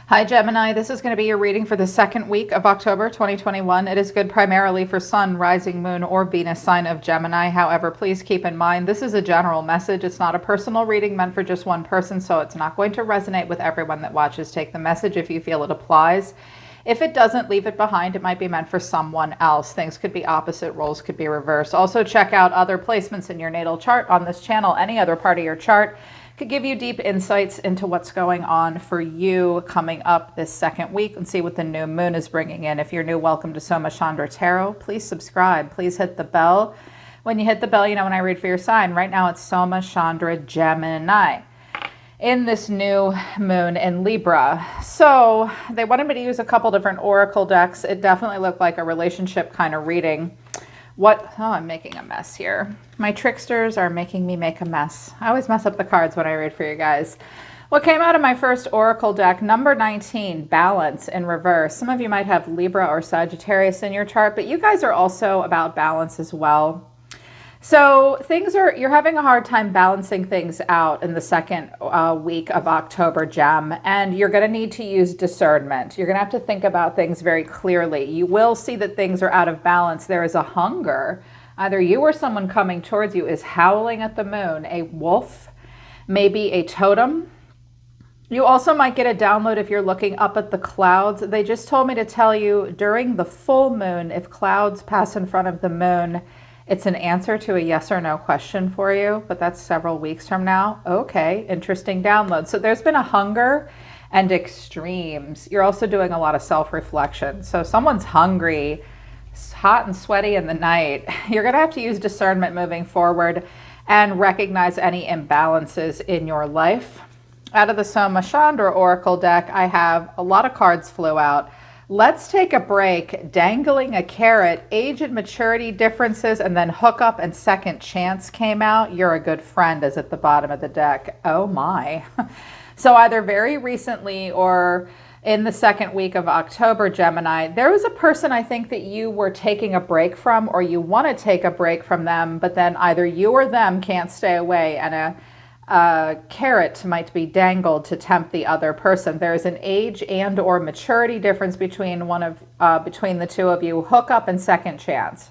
Hi Gemini, this is going to be your reading for the second week of October 2021. It is good primarily for Sun, Rising Moon, or Venus sign of Gemini. However, please keep in mind this is a general message. It's not a personal reading meant for just one person, so it's not going to resonate with everyone that watches. Take the message if you feel it applies. If it doesn't, leave it behind. It might be meant for someone else. Things could be opposite, roles could be reversed. Also check out other placements in your natal chart on this channel. Any other part of your chart could give you deep insights into what's going on for you coming up this second week, and see what the new moon is bringing in. If you're new, welcome to Soma Chandra Tarot. Please subscribe. Please hit the bell. When you hit the bell, you know when I read for your sign. Right now it's Soma Chandra Gemini in this new moon in Libra. So they wanted me to use a couple different oracle decks. It definitely looked like a relationship kind of reading. I'm making a mess here. My tricksters are making me make a mess. I always mess up the cards when I read for you guys. What came out of my first oracle deck, number 19, balance in reverse. Some of you might have Libra or Sagittarius in your chart, but you guys are also about balance as well. So you're having a hard time balancing things out in the second week of October, Gem, and you're going to need to use discernment. You're going to have to think about things very clearly. You will see that things are out of balance. There is a hunger. Either you or someone coming towards you is howling at the moon, a wolf, maybe a totem. You also might get a download if you're looking up at the clouds. They just told me to tell you during the full moon, if clouds pass in front of the moon, it's an answer to a yes or no question for you, but that's several weeks from now. Okay, interesting download. So there's been a hunger and extremes. You're also doing a lot of self-reflection. So someone's hungry, hot and sweaty in the night. You're going to have to use discernment moving forward and recognize any imbalances in your life. Out of the Soma Chandra Oracle deck, I have a lot of cards flew out. Let's take a break, dangling a carrot, age and maturity differences, and then hookup and second chance came out. You're a good friend is at the bottom of the deck. Oh my. So either very recently or in the second week of October, Gemini, there was a person I think that you were taking a break from, or you want to take a break from them, but then either you or them can't stay away, and a carrot might be dangled to tempt the other person. There is an age and or maturity difference between between the two of you. Hookup and second chance.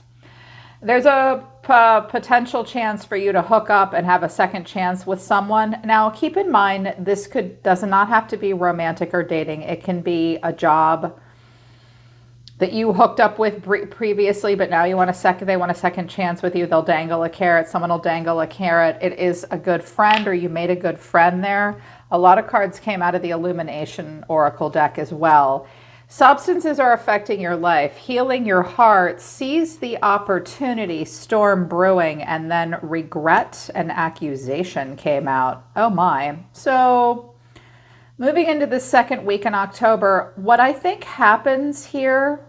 There's a potential chance for you to hook up and have a second chance with someone. Now, keep in mind, this does not have to be romantic or dating. It can be a job that you hooked up with previously, but now they want a second chance with you. They'll dangle a carrot. Someone will dangle a carrot. It is a good friend, or you made a good friend there. A lot of cards came out of the Illumination Oracle deck as well. Substances are affecting your life. Healing your heart. Seize the opportunity. Storm brewing. And then regret and accusation came out. Oh my. So moving into the second week in October, what I think happens here,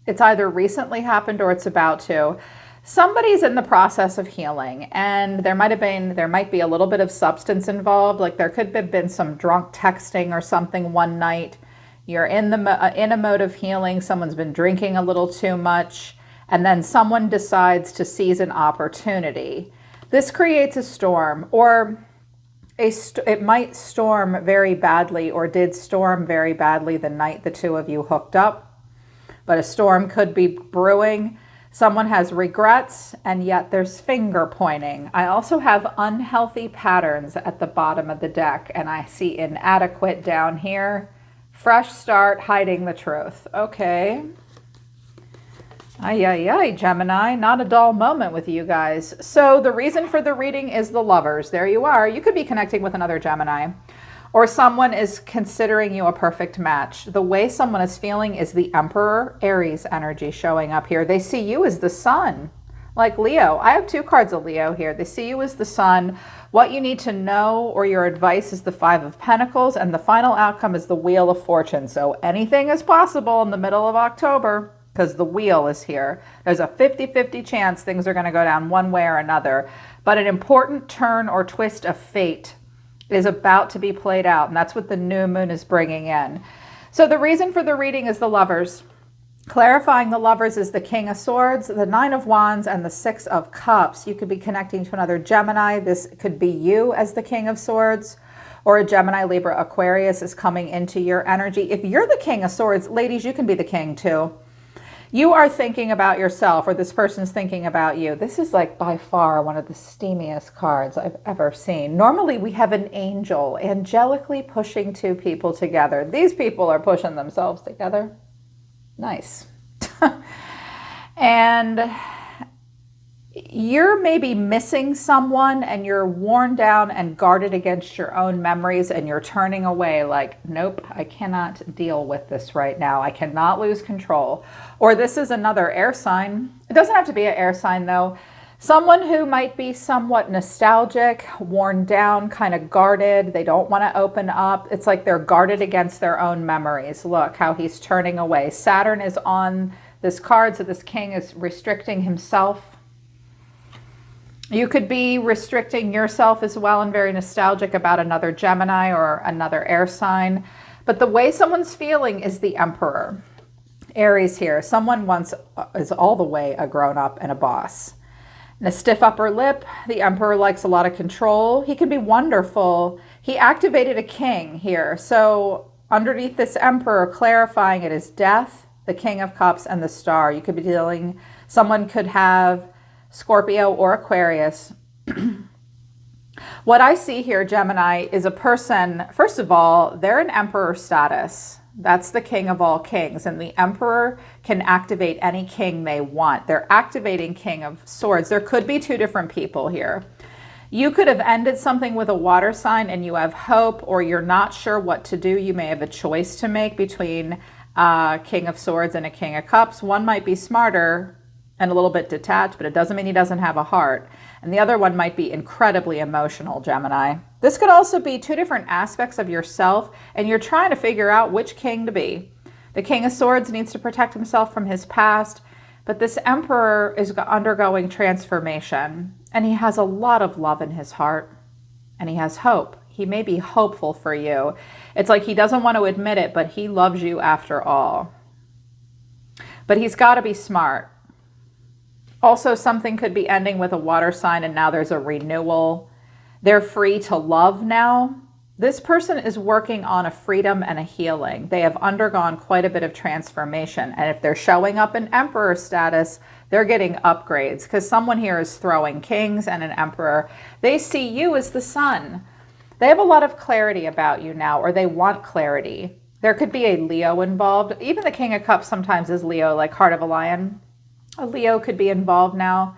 it's either recently happened or it's about to. Somebody's in the process of healing, and there might be a little bit of substance involved. Like there could have been some drunk texting or something one night. You're in a mode of healing. Someone's been drinking a little too much, and then someone decides to seize an opportunity. This creates a storm, or it might storm very badly, or did storm very badly the night the two of you hooked up. But a storm could be brewing. Someone has regrets, and yet there's finger pointing. I also have unhealthy patterns at the bottom of the deck, and I see inadequate down here. Fresh start, hiding the truth. Okay. Ay, Gemini, not a dull moment with you guys. So the reason for the reading is the lovers. There you are. You could be connecting with another Gemini, or someone is considering you a perfect match. The way someone is feeling is the Emperor Aries energy showing up here. They see you as the sun, like Leo. I have two cards of Leo here. They see you as the sun. What you need to know, or your advice, is the Five of Pentacles, and the final outcome is the Wheel of Fortune. So anything is possible in the middle of October, because the wheel is here. There's a 50-50 chance things are going to go down one way or another. But an important turn or twist of fate is about to be played out, and that's what the new moon is bringing in. So the reason for the reading is the lovers. Clarifying the lovers is the King of Swords, the Nine of Wands, and the Six of Cups. You could be connecting to another Gemini. This could be you as the King of Swords, or a Gemini, Libra, Aquarius is coming into your energy. If you're the King of Swords, ladies, you can be the king too. You are thinking about yourself, or this person's thinking about you. This is like by far one of the steamiest cards I've ever seen. Normally we have an angel angelically pushing two people together. These people are pushing themselves together. Nice. And you're maybe missing someone and you're worn down and guarded against your own memories, and you're turning away like, nope, I cannot deal with this right now. I cannot lose control. Or this is another air sign. It doesn't have to be an air sign though. Someone who might be somewhat nostalgic, worn down, kind of guarded. They don't want to open up. It's like they're guarded against their own memories. Look how he's turning away. Saturn is on this card, so this king is restricting himself. You could be restricting yourself as well and very nostalgic about another Gemini or another air sign. But the way someone's feeling is the Emperor. Aries here. Someone once is all the way a grown-up and a boss. And a stiff upper lip. The Emperor likes a lot of control. He can be wonderful. He activated a king here. So underneath this Emperor, clarifying it is Death, the King of Cups, and the Star. You could be dealing, someone could have Scorpio or Aquarius. What I see here, Gemini, is a person, first of all, they're an emperor status. That's the king of all kings, and the emperor can activate any king they want. They're activating King of Swords. There could be two different people here. You could have ended something with a water sign and you have hope, or you're not sure what to do. You may have a choice to make between King of Swords and a King of Cups. One might be smarter and a little bit detached, but it doesn't mean he doesn't have a heart. And the other one might be incredibly emotional, Gemini. This could also be two different aspects of yourself, and you're trying to figure out which king to be. The King of Swords needs to protect himself from his past, but this Emperor is undergoing transformation, and he has a lot of love in his heart, and he has hope. He may be hopeful for you. It's like he doesn't want to admit it, but he loves you after all. But he's got to be smart. Also, something could be ending with a water sign and now there's a renewal. They're free to love now. This person is working on a freedom and a healing. They have undergone quite a bit of transformation. And if they're showing up in emperor status, they're getting upgrades, because someone here is throwing kings and an emperor. They see you as the sun. They have a lot of clarity about you now, or they want clarity. There could be a Leo involved. Even the King of Cups sometimes is Leo, like Heart of a Lion. A Leo could be involved now.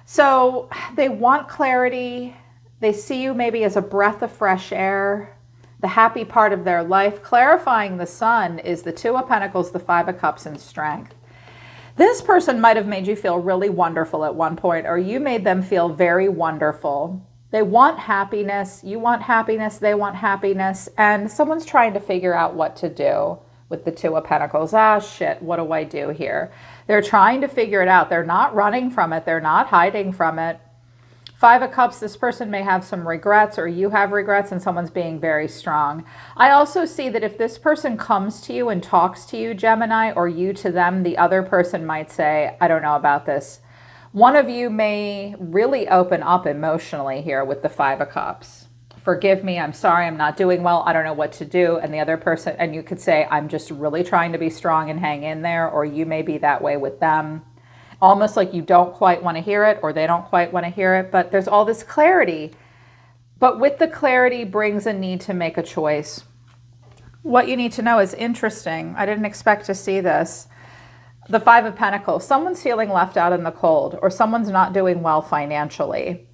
So they want clarity. They see you maybe as a breath of fresh air, the happy part of their life. Clarifying the sun is the Two of Pentacles, the Five of Cups, and strength. This person might have made you feel really wonderful at one point, or you made them feel very wonderful. They want happiness. You want happiness. They want happiness. And someone's trying to figure out what to do with the Two of Pentacles. Ah, shit, what do I do here? They're trying to figure it out. They're not running from it. They're not hiding from it. Five of Cups, this person may have some regrets, or you have regrets, and someone's being very strong. I also see that if this person comes to you and talks to you, Gemini, or you to them, the other person might say, I don't know about this. One of you may really open up emotionally here with the Five of Cups. Forgive me, I'm sorry, I'm not doing well, I don't know what to do. And the other person, and you could say, I'm just really trying to be strong and hang in there, or you may be that way with them. Almost like you don't quite want to hear it, or they don't quite want to hear it, but there's all this clarity. But with the clarity brings a need to make a choice. What you need to know is interesting. I didn't expect to see this. The Five of Pentacles, someone's feeling left out in the cold, or someone's not doing well financially.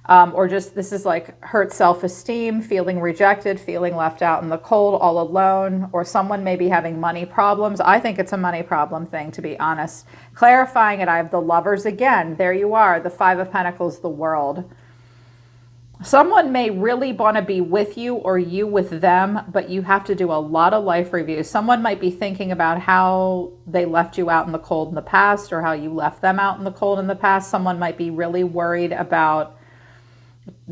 Or just, this is like hurt self-esteem, feeling rejected, feeling left out in the cold, all alone, or someone may be having money problems. I think it's a money problem thing, to be honest. Clarifying it, I have the Lovers again. There you are, the Five of Pentacles, the World. Someone may really want to be with you, or you with them, but you have to do a lot of life reviews. Someone might be thinking about how they left you out in the cold in the past, or how you left them out in the cold in the past. Someone might be really worried about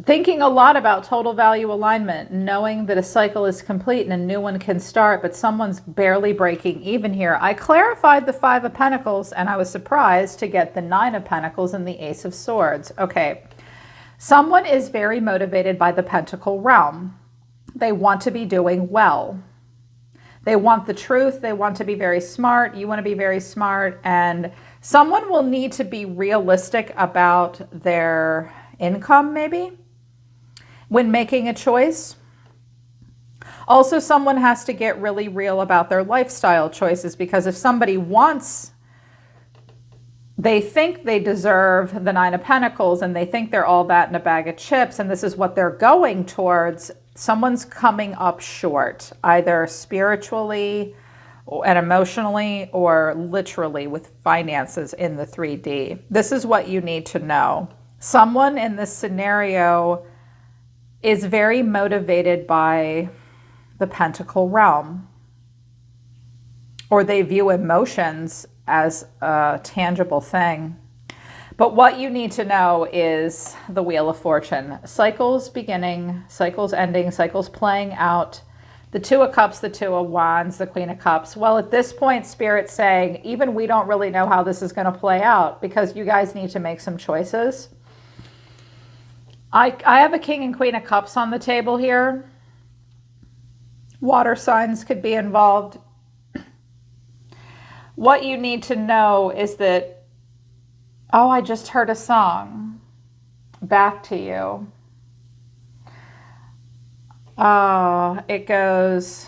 thinking a lot about total value alignment, knowing that a cycle is complete and a new one can start, but someone's barely breaking even here. I clarified the Five of Pentacles, and I was surprised to get the Nine of Pentacles and the Ace of Swords. Okay, someone is very motivated by the Pentacle realm. They want to be doing well. They want the truth. They want to be very smart. You want to be very smart. And someone will need to be realistic about their income, maybe, when making a choice. Also, someone has to get really real about their lifestyle choices, because if somebody they think they deserve the Nine of Pentacles and they think they're all that in a bag of chips and this is what they're going towards, someone's coming up short, either spiritually and emotionally or literally with finances in the 3D. This is what you need to know. Someone in this scenario is very motivated by the Pentacle realm, or they view emotions as a tangible thing. But what you need to know is the Wheel of Fortune. Cycles beginning, cycles ending, cycles playing out. The Two of Cups, the Two of Wands, the Queen of Cups. Well, at this point, Spirit's saying, even we don't really know how this is going to play out, because you guys need to make some choices. I have a King and Queen of Cups on the table here. Water signs could be involved. What you need to know is that, oh, I just heard a song. Back to you. It goes,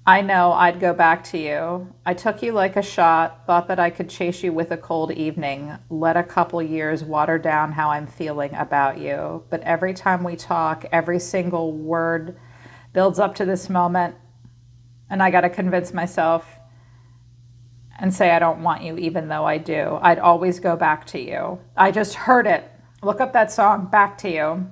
I know I'd go back to you. I took you like a shot, thought that I could chase you with a cold evening. Let a couple years water down how I'm feeling about you. But every time we talk, every single word builds up to this moment. And I got to convince myself and say, I don't want you, even though I do. I'd always go back to you. I just heard it. Look up that song, Back to You.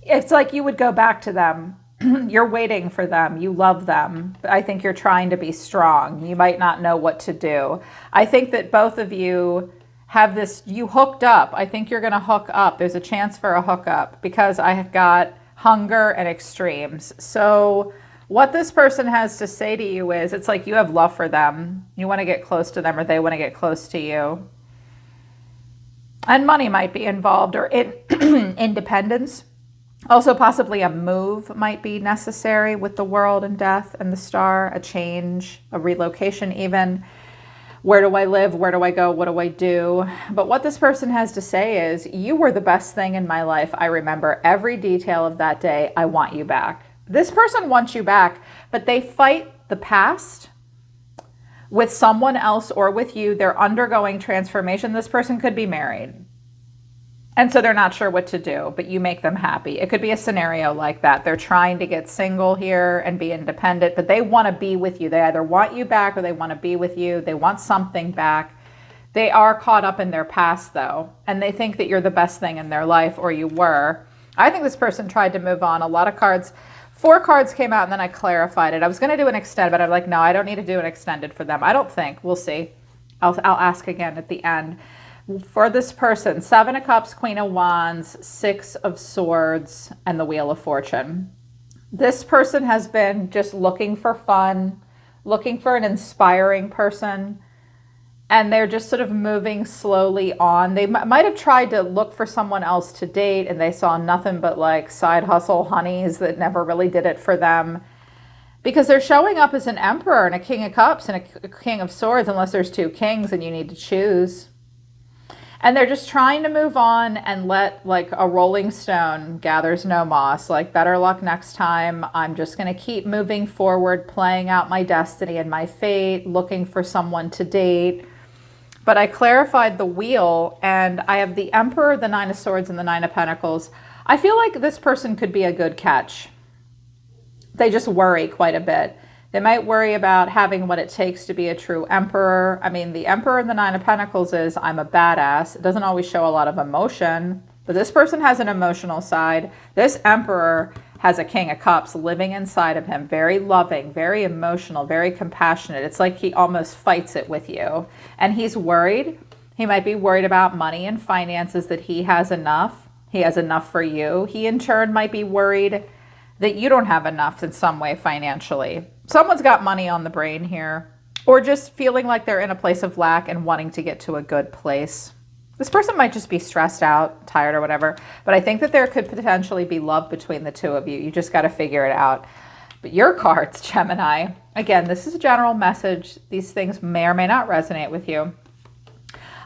It's like you would go back to them. You're waiting for them. You love them. I think you're trying to be strong. You might not know what to do. I think that both of you have this, you hooked up. I think you're going to hook up. There's a chance for a hookup, because I have got hunger and extremes. So what this person has to say to you is, it's like you have love for them. You want to get close to them, or they want to get close to you. And money might be involved, or independence. Also, possibly a move might be necessary with the World and Death and the Star, a change, a relocation even. Where do I live? Where do I go? What do I do? But what this person has to say is, you were the best thing in my life. I remember every detail of that day. I want you back. This person wants you back, but they fight the past with someone else or with you. They're undergoing transformation. This person could be married, and so they're not sure what to do, but you make them happy. It could be a scenario like that. They're trying to get single here and be independent, but they want to be with you. They either want you back or they want to be with you. They want something back. They are caught up in their past, though, and they think that you're the best thing in their life, or you were. I think this person tried to move on. A lot of cards. 4 cards came out, and then I clarified it. I was going to do an extended, but I'm like, no, I don't need to do an extended for them. I don't think. We'll see. I'll ask again at the end. For this person, 7 of Cups, Queen of Wands, 6 of Swords, and the Wheel of Fortune. This person has been just looking for fun, looking for an inspiring person, and they're just sort of moving slowly on. They might have tried to look for someone else to date, and they saw nothing but like side hustle honeys that never really did it for them, because they're showing up as an Emperor and a King of Cups and a King of Swords, unless there's 2 kings and you need to choose. And they're just trying to move on and let, like a rolling stone gathers no moss, like better luck next time. I'm just going to keep moving forward, playing out my destiny and my fate, looking for someone to date. But I clarified the wheel, and I have the Emperor, the 9 of Swords, and the 9 of Pentacles. I feel like this person could be a good catch. They just worry quite a bit. They might worry about having what it takes to be a true emperor. I mean, the Emperor and the 9 of Pentacles is, I'm a badass. It doesn't always show a lot of emotion, but this person has an emotional side. This Emperor has a King of Cups living inside of him, very loving, very emotional, very compassionate. It's like he almost fights it with you. And he's worried. He might be worried about money and finances, that he has enough. He has enough for you. He in turn might be worried that you don't have enough in some way financially. Someone's got money on the brain here, or just feeling like they're in a place of lack and wanting to get to a good place. This person might just be stressed out, tired or whatever, but I think that there could potentially be love between the two of you. You just got to figure it out. But your cards, Gemini, again, this is a general message. These things may or may not resonate with you.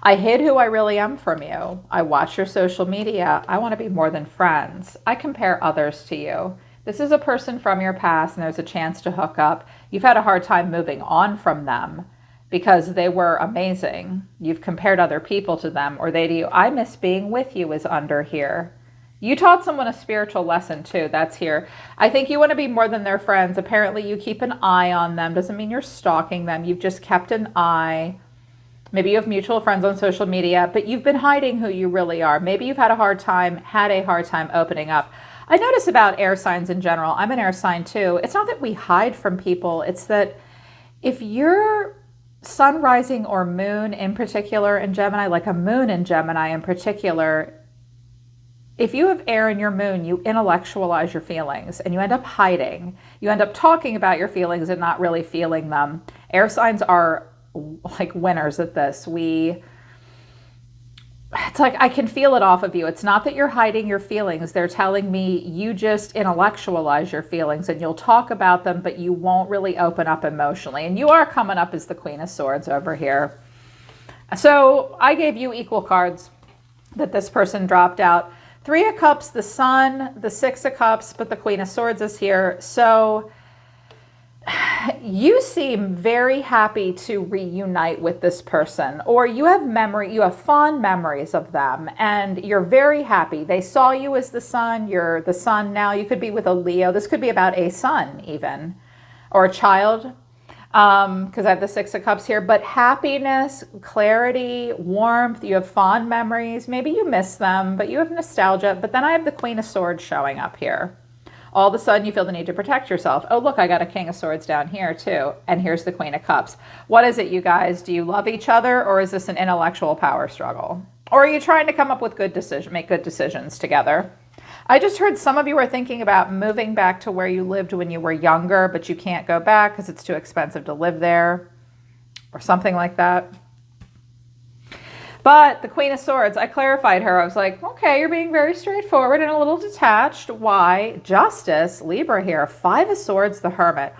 I hid who I really am from you. I watch your social media. I want to be more than friends. I compare others to you. This is a person from your past and there's a chance to hook up. You've had a hard time moving on from them because they were amazing. You've compared other people to them or they to you. I miss being with you is under here. You taught someone a spiritual lesson too. That's here. I think you want to be more than their friends. Apparently you keep an eye on them. Doesn't mean you're stalking them. You've just kept an eye. Maybe you have mutual friends on social media, but you've been hiding who you really are. Maybe you've had a hard time opening up. I notice about air signs in general. I'm an air sign too. It's not that we hide from people. It's that if you're sun, rising, or moon in particular in Gemini, like a moon in Gemini in particular, if you have air in your moon, you intellectualize your feelings and you end up hiding. You end up talking about your feelings and not really feeling them. Air signs are like winners at this. It's like I can feel it off of you. It's not that you're hiding your feelings. They're telling me you just intellectualize your feelings and you'll talk about them, but you won't really open up emotionally. And you are coming up as the Queen of Swords over here. So I gave you equal cards that this person dropped out. 3 of Cups, the Sun, the 6 of Cups, but the Queen of Swords is here. So you seem very happy to reunite with this person, or you have fond memories of them and you're very happy. They saw you as the sun, you're the sun now. You could be with a Leo. This could be about a son even, or a child, because I have the 6 of Cups here, but happiness, clarity, warmth, you have fond memories. Maybe you miss them, but you have nostalgia. But then I have the Queen of Swords showing up here. All of a sudden you feel the need to protect yourself. Oh, look, I got a King of Swords down here too. And here's the Queen of Cups. What is it, you guys? Do you love each other, or is this an intellectual power struggle? Or are you trying to come up with make good decisions together? I just heard some of you are thinking about moving back to where you lived when you were younger, but you can't go back because it's too expensive to live there or something like that. But the Queen of Swords, I clarified her. I was like, okay, you're being very straightforward and a little detached. Why? Justice, Libra here. 5 of Swords, the Hermit.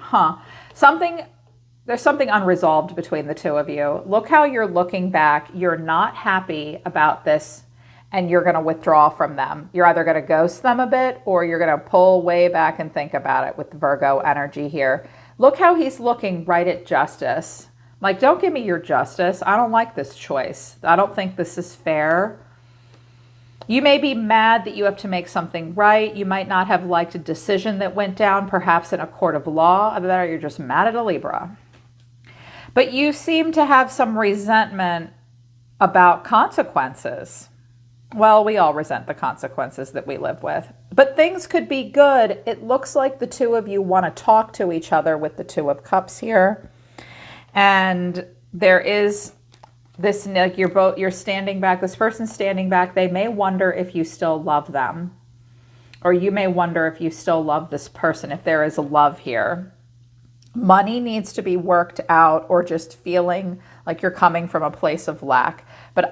There's something unresolved between the two of you. Look how you're looking back. You're not happy about this and you're going to withdraw from them. You're either going to ghost them a bit or you're going to pull way back and think about it with Virgo energy here. Look how he's looking right at Justice. Like, don't give me your justice. I don't like this choice. I don't think this is fair. You may be mad that you have to make something right. You might not have liked a decision that went down, perhaps in a court of law. Either that or you're just mad at a Libra. But you seem to have some resentment about consequences. Well, we all resent the consequences that we live with. But things could be good. It looks like the two of you want to talk to each other with the 2 of Cups here. And there is this, like you're standing back, this person's standing back. They may wonder if you still love them, or you may wonder if you still love this person, if there is a love here. Money needs to be worked out, or just feeling like you're coming from a place of lack. But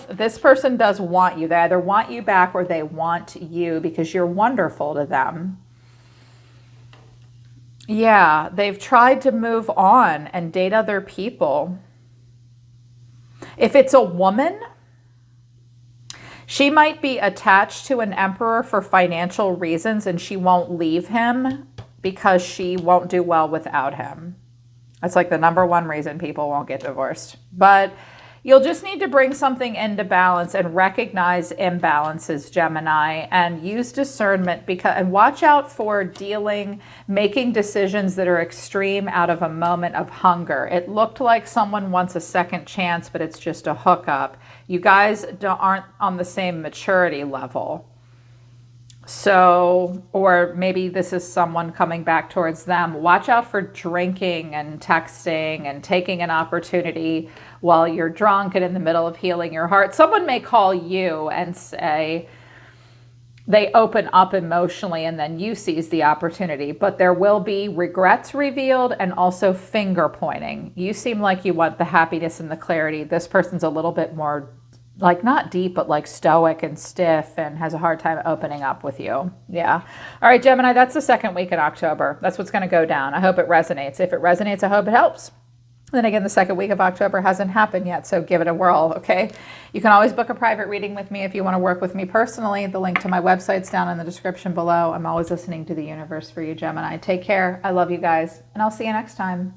this person does want you. They either want you back or they want you because you're wonderful to them. Yeah, they've tried to move on and date other people. If it's a woman, she might be attached to an emperor for financial reasons and she won't leave him because she won't do well without him. That's like the &1 reason people won't get divorced. But you'll just need to bring something into balance and recognize imbalances, Gemini, and use discernment and watch out for making decisions that are extreme out of a moment of hunger. It looked like someone wants a second chance, but it's just a hookup. You guys aren't on the same maturity level. So, or maybe this is someone coming back towards them. Watch out for drinking and texting and taking an opportunity while you're drunk and in the middle of healing your heart. Someone may call you and say they open up emotionally and then you seize the opportunity, but there will be regrets revealed and also finger pointing. You seem like you want the happiness and the clarity. This person's a little bit more like not deep, but like stoic and stiff and has a hard time opening up with you. Yeah. All right, Gemini, that's the second week in October. That's what's going to go down. I hope it resonates. If it resonates, I hope it helps. Then again, the second week of October hasn't happened yet, so give it a whirl, okay? You can always book a private reading with me if you want to work with me personally. The link to my website's down in the description below. I'm always listening to the universe for you, Gemini. Take care. I love you guys, and I'll see you next time.